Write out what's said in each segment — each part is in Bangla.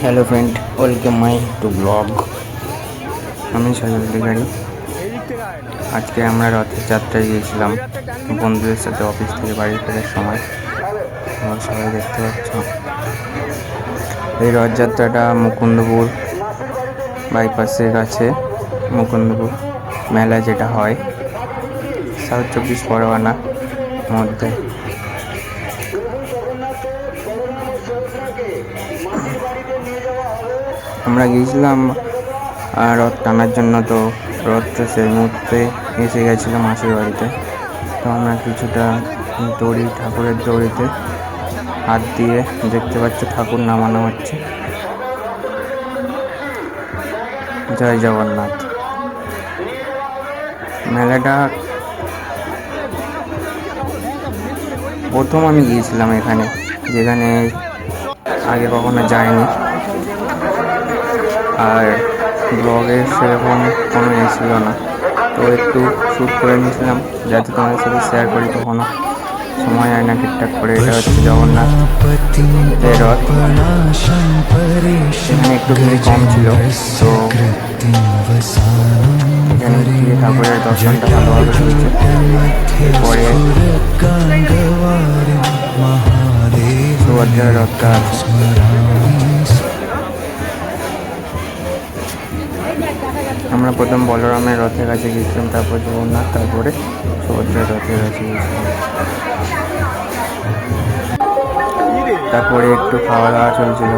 Hello friend, welcome my to blog. আমি সজল অধিকারী। আজকে আমরা রথের যাত্রায় গিয়েছিলাম বন্ধুদের সাথে অফিস থেকে বাড়ি ফেরার সময়। তোমরা সবাই দেখতে পাচ্ছ এই রথযাত্রাটা মুকুন্দপুর বাইপাসের কাছে মুকুন্দপুর মেলা যেটা হয় সাউথ 24 পরগনার মধ্যে। আমরা গিয়েছিলাম রথ টানার জন্য, তো রথটা সেই মুহূর্তে এসে গেছিলো মাসির বাড়িতে। তো আমরা কিছুটা দড়ি, ঠাকুরের দড়িতে হাত দিয়ে দেখতে পাচ্ছ ঠাকুর নামানো হচ্ছে। জয় জগন্নাথ। মেলাটা প্রথম আমি গিয়েছিলাম এখানে, যেখানে আগে কখনো যায়নি, আর ব্লগে সেরকম কোনো ছিল না, তো একটু শ্যুট করে নিয়েছিলাম যাতে তোমাদের সাথে শেয়ার করি। কখনো সময় হয় না ঠিকঠাক করে। এটা হচ্ছে জগন্নাথ রথ। এখানে একটু ভিড় কম ছিল, তো এখানে গিয়ে ঠাকুরের দর্শনটা ভালোভাবে হয়েছে। এরপরে সুভদ্রার রথটা আছে। আমরা প্রথম বলরামের রথের কাছে গিয়েছিলাম, তারপর জগন্নাথ, তারপরে সুভদ্রার রথের কাছে গিয়েছিলাম। তারপরে একটু খাওয়া দাওয়া চলছিল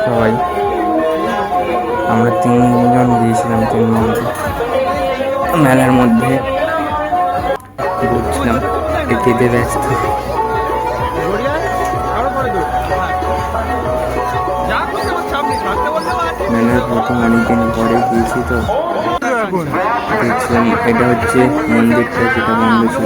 সবাই। আমরা 3 জন গিয়েছিলাম, 3 বন্ধু মেলার মধ্যে ঘুরছিলাম, খেতে ব্যস্ত। মেলার প্রথম অনেকদিন পরে গিয়েছি, তো দেখছিলাম এটা হচ্ছে মন্দিরটা যেটা বন্ধ ছিল।